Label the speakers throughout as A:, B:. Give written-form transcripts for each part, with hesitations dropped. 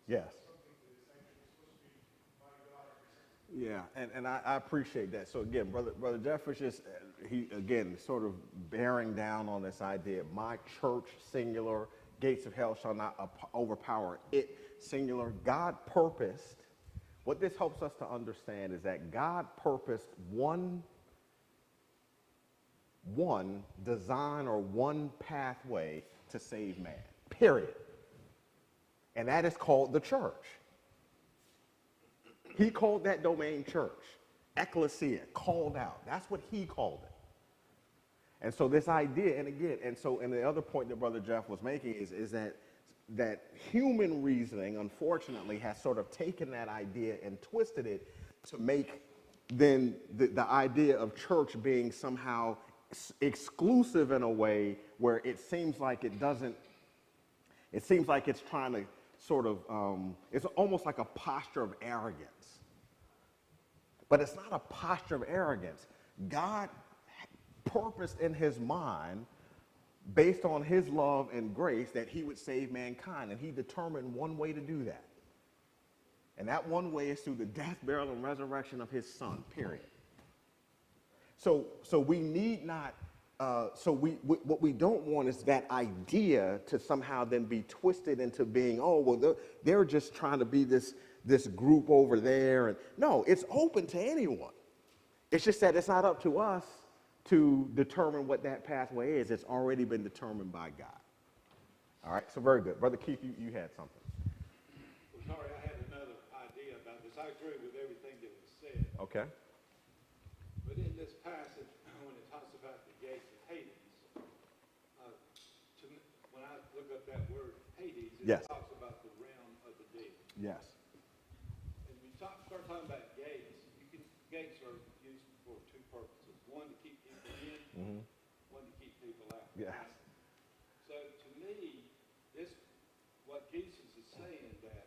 A: Yes. Yeah, and I appreciate that. So again, brother Jeff was just he again sort of bearing down on this idea. My church, singular, gates of hell shall not overpower it, singular. God purposed. What this helps us to understand is that God purposed one design or one pathway to save man. Period. And that is called the church. He called that domain church. Ecclesia, called out. That's what he called it. And so this idea, and again, and the other point that Brother Jeff was making is that human reasoning, unfortunately, has sort of taken that idea and twisted it to make then the idea of church being somehow exclusive in a way where it seems like it's trying to sort of, it's almost like a posture of arrogance. But it's not a posture of arrogance. God purposed in his mind, based on his love and grace, that he would save mankind. And he determined one way to do that. And that one way is through the death, burial, and resurrection of his son, period. So we need not, what we don't want is that idea to somehow then be twisted into being, oh, well, they're just trying to be this group over there. And no, it's open to anyone. It's just that it's not up to us to determine what that pathway is. It's already been determined by God. All right, so very good. Brother Keith, you had something.
B: Well, sorry, I had another idea about this. I agree with everything that was said.
A: Okay.
B: But in this passage, when it talks about the gates of Hades, when I look up that word Hades, it
A: Yes.
B: talks about the realm of the dead.
A: Yes.
B: And when you start talking about gates, gates are used for two purposes. One, to keep people in, one to keep people out.
A: Yes.
B: So to me, what Jesus is saying, that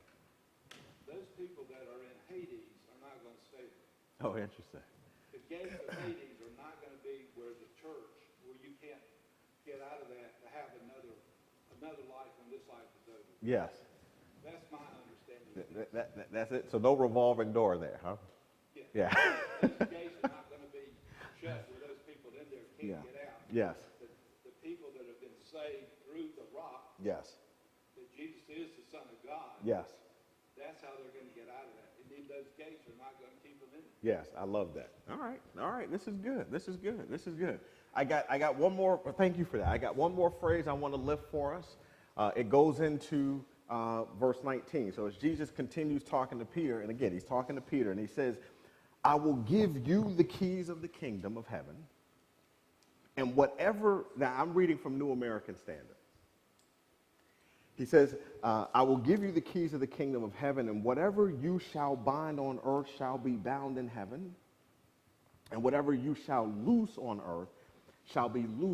B: those people that are in Hades are not going to stay there.
A: Oh, interesting.
B: The gates of Hades are not going to be where the church, where you can't get out of that to have another life when this life is over.
A: Yes.
B: That's my understanding.
A: That's it. So no revolving door there, huh? Yeah.
B: Those gates are not going to be shut where those people in there can't get out.
A: Yes.
B: The people that have been saved through the rock,
A: Yes.
B: that Jesus is the Son of God,
A: Yes.
B: that's how they're going to get out of that. And then those gates are not going to keep them in it.
A: Yes, I love that. All right. This is good. I got one more. Thank you for that. I got one more phrase I want to lift for us. It goes into verse 19. So as Jesus continues talking to Peter, and again he's talking to Peter, and he says, "I will give you the keys of the kingdom of heaven, and whatever." Now I'm reading from New American Standard. He says, I will give you the keys of the kingdom of heaven, and whatever you shall bind on earth shall be bound in heaven, and whatever you shall loose on earth shall be loose